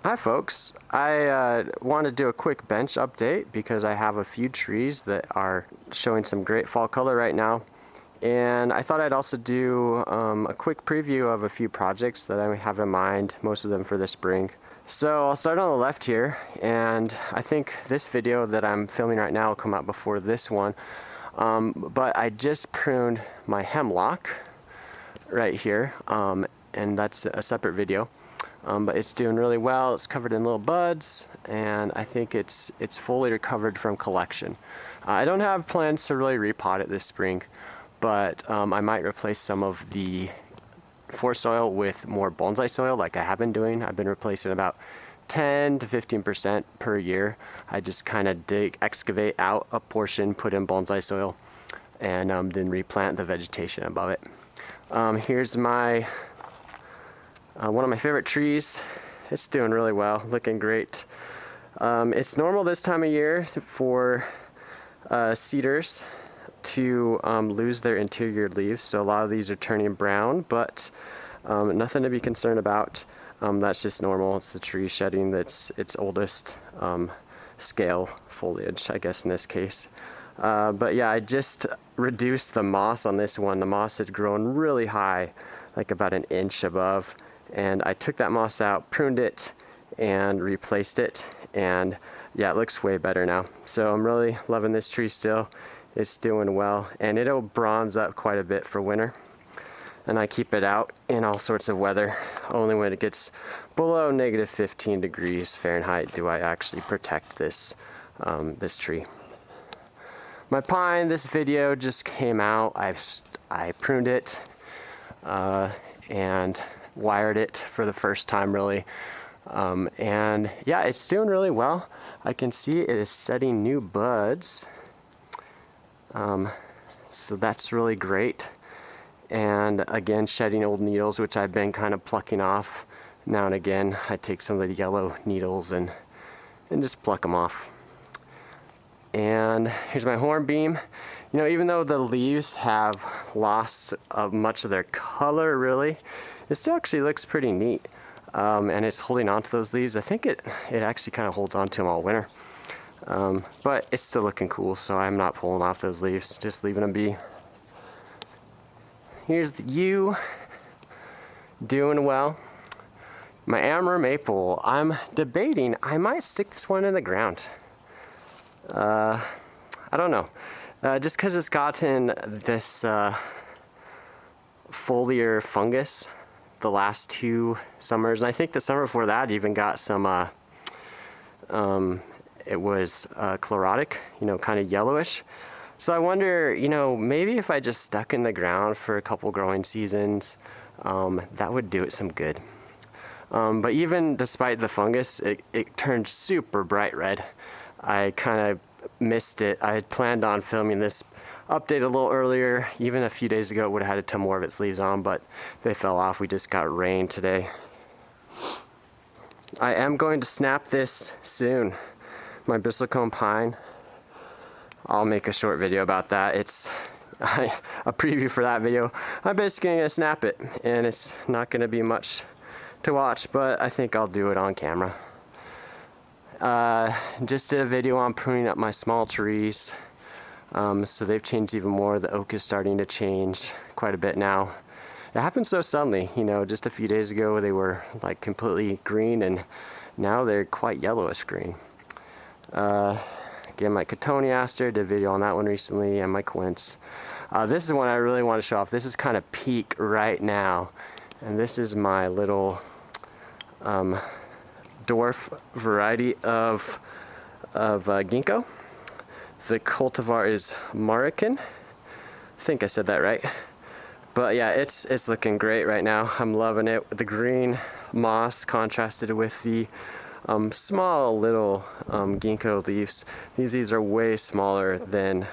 Hi folks, I want to do a quick bench update because I have a few trees that are showing some great fall color right now, and I thought I'd also do a quick preview of a few projects that I have in mind, most of them for the spring. So I'll start on the left here, and I think this video that I'm filming right now will come out before this one, but I just pruned my hemlock right here, and that's a separate video. But it's doing really well. It's covered in little buds, and I think it's fully recovered from collection. I don't have plans to really repot it this spring, but I might replace some of the forest soil with more bonsai soil like I have been doing. I've been replacing about 10 to 15% per year. I just kind of excavate out a portion, put in bonsai soil, and then replant the vegetation above it. Here's my one of my favorite trees. It's doing really well, looking great. It's normal this time of year for cedars to lose their interior leaves, so a lot of these are turning brown, but nothing to be concerned about. That's just normal. It's the tree shedding its oldest scale foliage, I guess in this case. But yeah, I just reduced the moss on this one. The moss had grown really high, like about an inch above, and I took that moss out, pruned it, and replaced it, and yeah, it looks way better now. So I'm really loving this tree still. It's doing well, and it'll bronze up quite a bit for winter, and I keep it out in all sorts of weather. Only when it gets below negative 15 degrees Fahrenheit do I actually protect this this tree. My pine, this video just came out. I pruned it and wired it for the first time really, and yeah, it's doing really well. I can see it is setting new buds, so that's really great, and again shedding old needles, which I've been kind of plucking off now and again. I take some of the yellow needles and just pluck them off. And here's my hornbeam. You know, even though the leaves have lost much of their color really, it still actually looks pretty neat, and it's holding on to those leaves. I think it actually kind of holds on to them all winter, but it's still looking cool, so I'm not pulling off those leaves, just leaving them be. Here's the yew, doing well. My amber maple, I'm debating, I might stick this one in the ground. I don't know, just because it's gotten this foliar fungus the last 2 summers, and I think the summer before that even got some it was chlorotic, you know, kind of yellowish. So I wonder, you know, maybe if I just stuck in the ground for a couple growing seasons, that would do it some good. But even despite the fungus, it turned super bright red. I kind of missed it. I had planned on filming this update a little earlier. Even a few days ago it would have had a ton more of its leaves on, but they fell off. We just got rain today. I am going to snap this soon. My bristlecone pine. I'll make a short video about that. It's a preview for that video. I'm basically going to snap it, and it's not going to be much to watch, but I think I'll do it on camera. Just did a video on pruning up my small trees, so they've changed even more. The oak is starting to change quite a bit now. It happened so suddenly, you know, just a few days ago they were like completely green, and now they're quite yellowish green. Again, my cotoneaster, did a video on that one recently, and my quince. This is one I really want to show off. This is kind of peak right now, and this is my little dwarf variety of ginkgo. The cultivar is Marroquin. I think I said that right. But yeah, it's looking great right now. I'm loving it. The green moss contrasted with the small little ginkgo leaves. These are way smaller than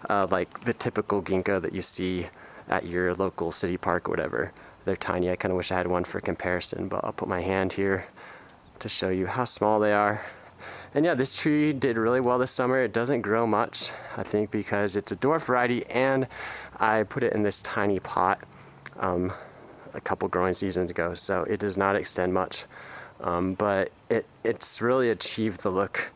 like the typical ginkgo that you see at your local city park or whatever. They're tiny. I kind of wish I had one for comparison, but I'll put my hand here to show you how small they are. And yeah, this tree did really well this summer. It doesn't grow much, I think because it's a dwarf variety, and I put it in this tiny pot a couple growing seasons ago, so it does not extend much. but it's really achieved the look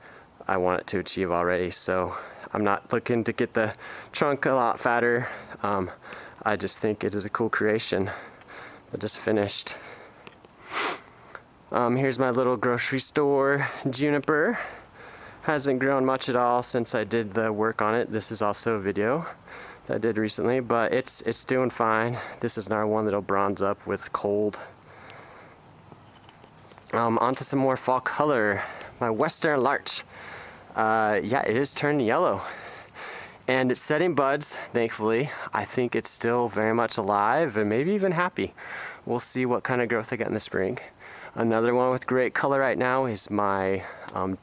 I want it to achieve already. So I'm not looking to get the trunk a lot fatter. I just think it is a cool creation that just finished. Here's my little grocery store juniper. Hasn't grown much at all since I did the work on it. This is also a video that I did recently, but it's doing fine. This is another one that'll bronze up with cold. Onto some more fall color. My Western Larch. Yeah, it is turning yellow. And it's setting buds, thankfully. I think it's still very much alive and maybe even happy. We'll see what kind of growth I get in the spring. Another one with great color right now is my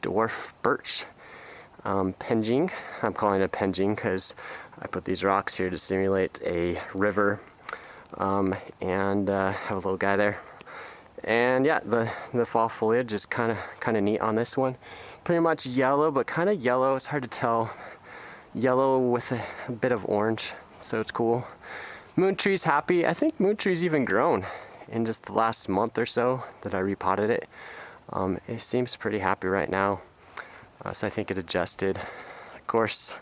dwarf birch penjing. I'm calling it a penjing because I put these rocks here to simulate a river, and have a little guy there. And yeah, the fall foliage is kind of neat on this one. Pretty much yellow, but kind of yellow. It's hard to tell. Yellow with a bit of orange, so it's cool. Moon tree's happy. I think moon tree's even grown in just the last month or so that I repotted it. It seems pretty happy right now, so I think it adjusted. Of course,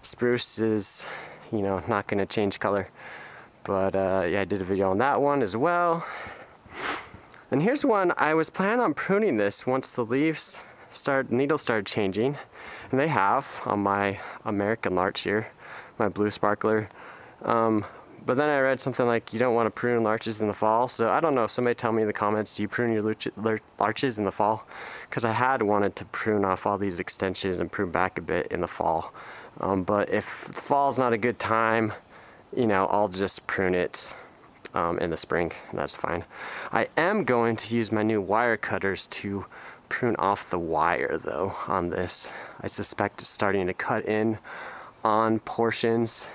spruce is, not going to change color, but yeah, I did a video on that one as well. And here's one I was planning on pruning this once the needles started changing, and they have on my American larch here, my blue sparkler. But then I read something like you don't want to prune larches in the fall. So I don't know, somebody tell me in the comments, do you prune your larches in the fall? Because I had wanted to prune off all these extensions and prune back a bit in the fall. But if fall's not a good time, I'll just prune it in the spring, and that's fine. I am going to use my new wire cutters to prune off the wire though on this. I suspect it's starting to cut in on portions.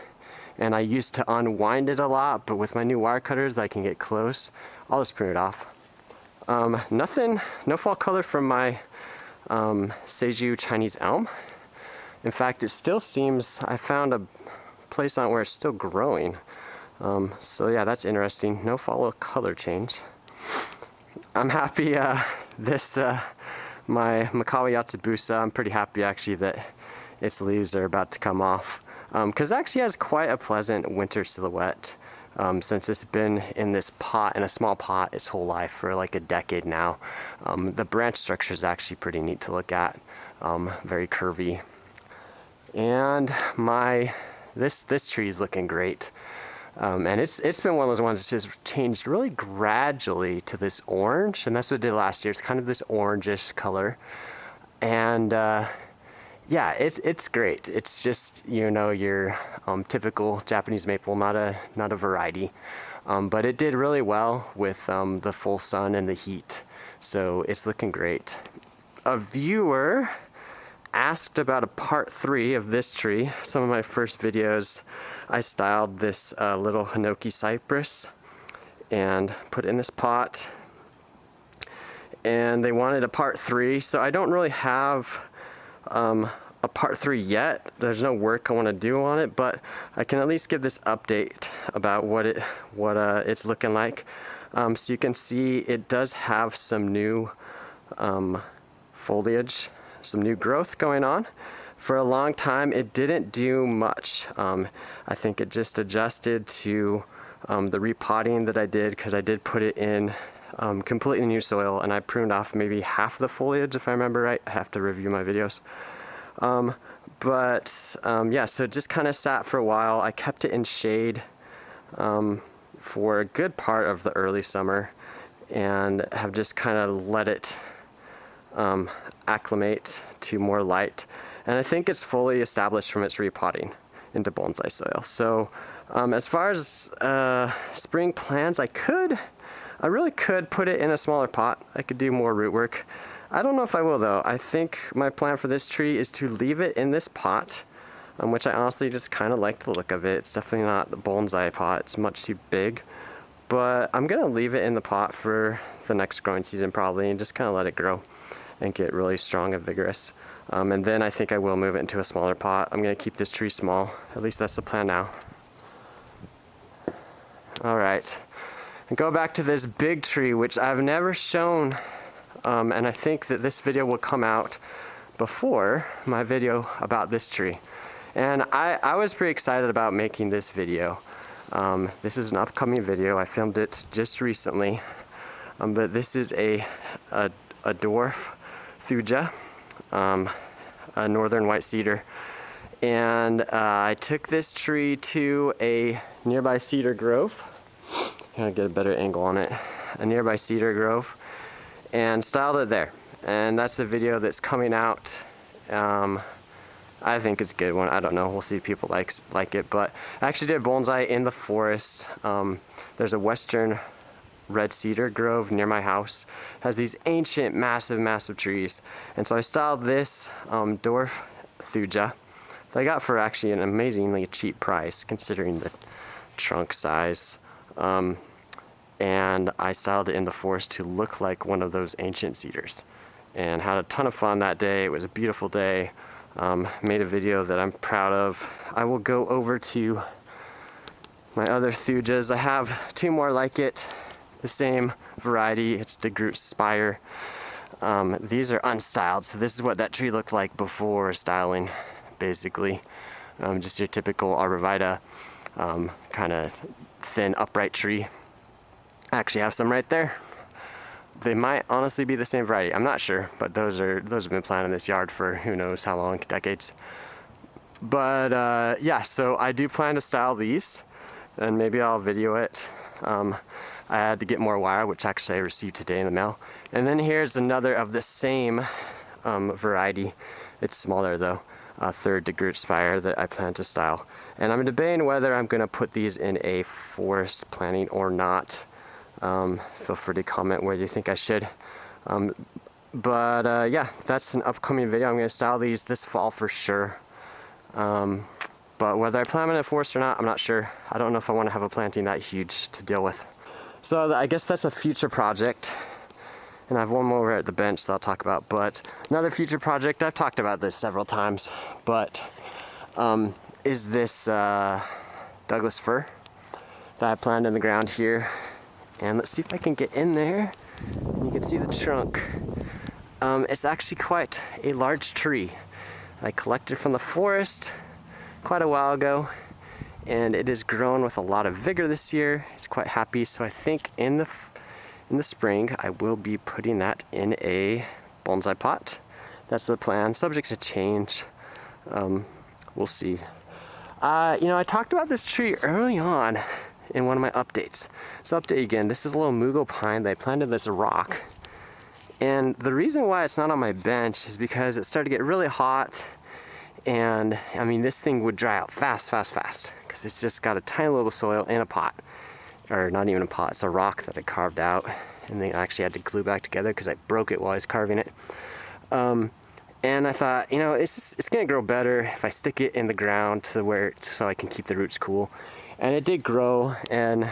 And I used to unwind it a lot, but with my new wire cutters, I can get close. I'll just prune it off. No fall color from my Seiju Chinese elm. In fact, it still seems, I found a place on it where it's still growing. So yeah, that's interesting. No fall color change. I'm happy my Makawa Yatsubusa, I'm pretty happy actually that its leaves are about to come off. Because it actually has quite a pleasant winter silhouette since it's been in this pot, in a small pot, its whole life for like a decade now. The branch structure is actually pretty neat to look at, very curvy. And this tree is looking great. And it's been one of those ones that's just changed really gradually to this orange, and that's what it did last year. It's kind of this orangish color, and yeah, it's great. It's just your typical Japanese maple, not a variety, but it did really well with the full sun and the heat, so it's looking great. A viewer asked about a part 3 of this tree. Some of my first videos, I styled this little Hinoki cypress and put it in this pot, and they wanted a part 3, so I don't really have a part 3 yet. There's no work I want to do on it, but I can at least give this update about what it's looking like. So you can see it does have some new foliage, some new growth going on. For a long time it didn't do much. I think it just adjusted to the repotting that I did, because I did put it in completely new soil, and I pruned off maybe half the foliage if I remember right. I have to review my videos. Yeah, so it just kind of sat for a while. I kept it in shade for a good part of the early summer, and have just kind of let it acclimate to more light. And I think it's fully established from its repotting into bonsai soil. So as far as spring plans, I really could put it in a smaller pot. I could do more root work. I don't know if I will though. I think my plan for this tree is to leave it in this pot, which I honestly just kind of like the look of it. It's definitely not a bonsai pot. It's much too big. But I'm going to leave it in the pot for the next growing season probably, and just kind of let it grow and get really strong and vigorous. And then I think I will move it into a smaller pot. I'm going to keep this tree small. At least that's the plan now. All right. And go back to this big tree, which I've never shown and I think that this video will come out before my video about this tree. And I was pretty excited about making this video. This is an upcoming video. I filmed it just recently, but this is a dwarf thuja, a northern white cedar. And I took this tree to a nearby cedar grove. Kind of get a better angle on it. A nearby cedar grove, and styled it there. And that's the video that's coming out. I think it's a good one. I don't know. We'll see if people like it. But I actually did bonsai in the forest. There's a western red cedar grove near my house. It has these ancient, massive trees. And so I styled this dwarf thuja that I got for actually an amazingly cheap price considering the trunk size. And I styled it in the forest to look like one of those ancient cedars. And had a ton of fun that day. It was a beautiful day. Made a video that I'm proud of. I will go over to my other thujas. I have two more like it, the same variety. It's DeGroot Spire. These are unstyled, so this is what that tree looked like before styling, basically. Just your typical arborvitae, kind of thin upright tree. I actually have some right there. They might honestly be the same variety. I'm not sure, but those have been planted in this yard for who knows how long, decades. But yeah, so I do plan to style these, and maybe I'll video it. I had to get more wire, which actually I received today in the mail. And then here's another of the same variety. It's smaller though, third DeGroot Spire that I plan to style. And I'm debating whether I'm gonna put these in a forest planting or not. Feel free to comment whether you think I should. But yeah, that's an upcoming video. I'm going to style these this fall for sure. But whether I plant them in a forest or not, I'm not sure. I don't know if I want to have a planting that huge to deal with. So I guess that's a future project. And I have one more over at the bench that I'll talk about. But another future project, I've talked about this several times, but is this Douglas fir that I planted in the ground here. And let's see if I can get in there. You can see the trunk. It's actually quite a large tree. I collected from the forest quite a while ago, and it has grown with a lot of vigor this year. It's quite happy, so I think in the spring I will be putting that in a bonsai pot. That's the plan, subject to change. We'll see. You know, I talked about this tree early on in one of my updates. So update again, this is a little mugo pine that I planted as a rock. And the reason why it's not on my bench is because it started to get really hot, and I mean this thing would dry out fast because it's just got a tiny little soil in a pot, or not even a pot, it's a rock that I carved out and then I actually had to glue back together because I broke it while I was carving it. And I thought, you know, it's gonna grow better if I stick it in the ground so I can keep the roots cool. And it did grow, and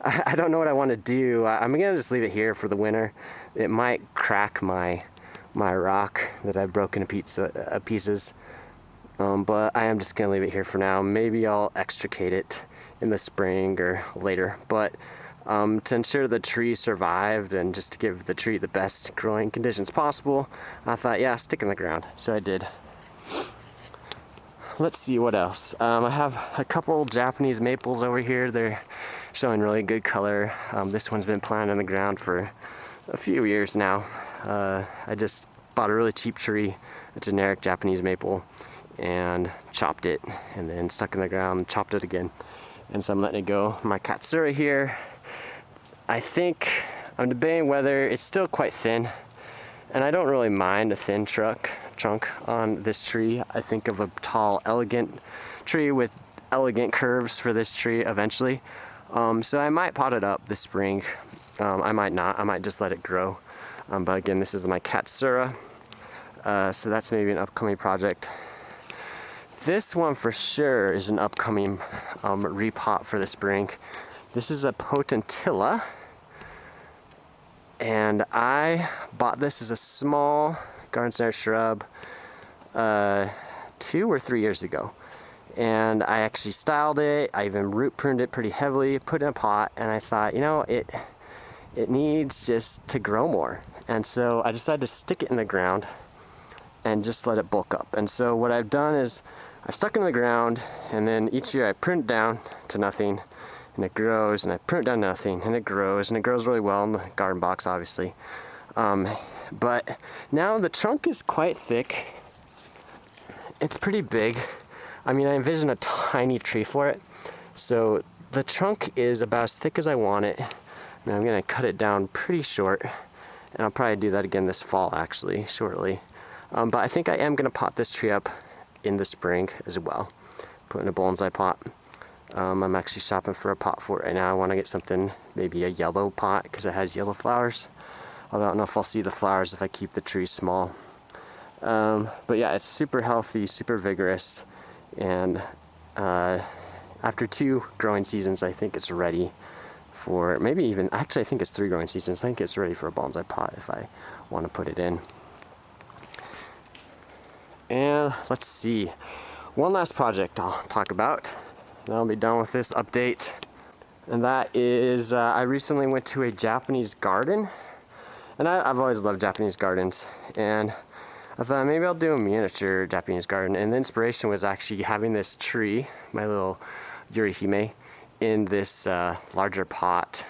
I don't know what I want to do. I'm gonna just leave it here for the winter. It might crack my rock that I've broken to pieces, but I am just gonna leave it here for now. Maybe I'll extricate it in the spring or later. But to ensure the tree survived and just to give the tree the best growing conditions possible, I thought, yeah, stick in the ground. So I did. Let's see what else. I have a couple Japanese maples over here. They're showing really good color. This one's been planted in the ground for a few years now. I just bought a really cheap tree, a generic Japanese maple, and chopped it and then stuck in the ground, chopped it again. And so I'm letting it go. My katsura here, I think I'm debating whether it's still quite thin, and I don't really mind a thin trunk on this tree. I think of a tall, elegant tree with elegant curves for this tree eventually. So I might pot it up this spring. I might not. I might just let it grow. But again, this is my katsura. So that's maybe an upcoming project. This one for sure is an upcoming repot for the spring. This is a potentilla. And I bought this as a small garden center shrub 2 or 3 years ago, and I actually styled it. I even root pruned it pretty heavily, put it in a pot, and I thought, you know, it needs just to grow more. And so I decided to stick it in the ground and just let it bulk up. And so what I've done is I've stuck it in the ground, and then each year I prune it down to nothing, and it grows, and I prune it down to nothing, and it grows really well in the garden box, obviously. But now the trunk is quite thick. It's pretty big. I mean, I envision a tiny tree for it. So the trunk is about as thick as I want it. And I'm gonna cut it down pretty short. And I'll probably do that again this fall, actually, shortly. But I think I am gonna pot this tree up in the spring as well. Put in a bonsai pot. I'm actually shopping for a pot for it right now. I wanna get something, maybe a yellow pot, because it has yellow flowers. Although I don't know if I'll see the flowers if I keep the tree small. But yeah, it's super healthy, super vigorous, and after 2 growing seasons, I think it's ready for, maybe even, actually I think it's 3 growing seasons. I think it's ready for a bonsai pot if I want to put it in. And let's see, one last project I'll talk about, and I'll be done with this update. And that is, I recently went to a Japanese garden, and I've always loved Japanese gardens, and I thought maybe I'll do a miniature Japanese garden. And the inspiration was actually having this tree, my little Yurihime, in this larger pot.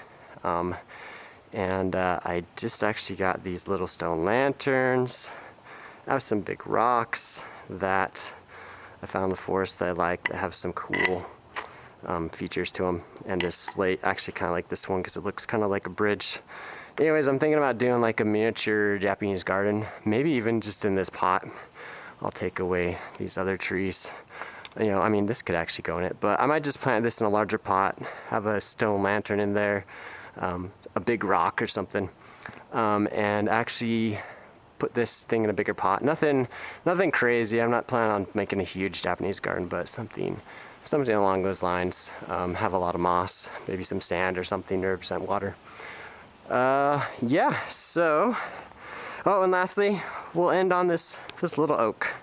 I just actually got these little stone lanterns. I have some big rocks that I found in the forest that I like, that have some cool features to them. And this slate, actually kind of like this one because it looks kind of like a bridge. Anyways, I'm thinking about doing like a miniature Japanese garden, maybe even just in this pot. I'll take away these other trees. You know, I mean, this could actually go in it, but I might just plant this in a larger pot, have a stone lantern in there, a big rock or something, and actually put this thing in a bigger pot. Nothing crazy. I'm not planning on making a huge Japanese garden, but something along those lines. Have a lot of moss, maybe some sand or something, 0% water. Yeah, so, oh, and lastly, we'll end on this little oak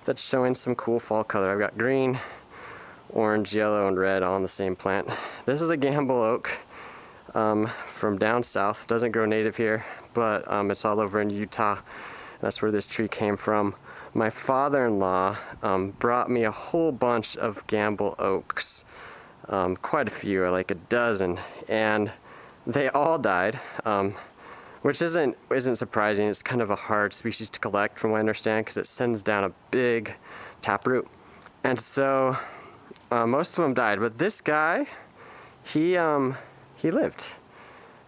that's showing some cool fall color. I've got green, orange, yellow, and red all on the same plant. This is a gamble oak from down south. Doesn't grow native here, but it's all over in Utah. That's where this tree came from. My father-in-law brought me a whole bunch of gamble oaks, quite a few, like a dozen, and they all died, which isn't surprising. It's kind of a hard species to collect, from what I understand, because it sends down a big taproot, and so most of them died. But this guy, he lived,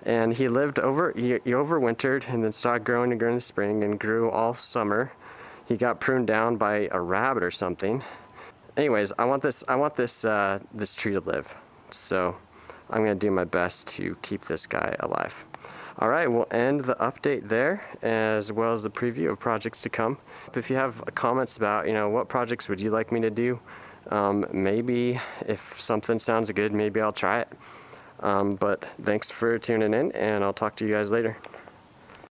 and he overwintered, and then started growing again in the spring, and grew all summer. He got pruned down by a rabbit or something. Anyways, I want this tree to live, so I'm going to do my best to keep this guy alive. All right, we'll end the update there, as well as the preview of projects to come. If you have comments about, what projects would you like me to do, maybe if something sounds good, maybe I'll try it. But thanks for tuning in, and I'll talk to you guys later.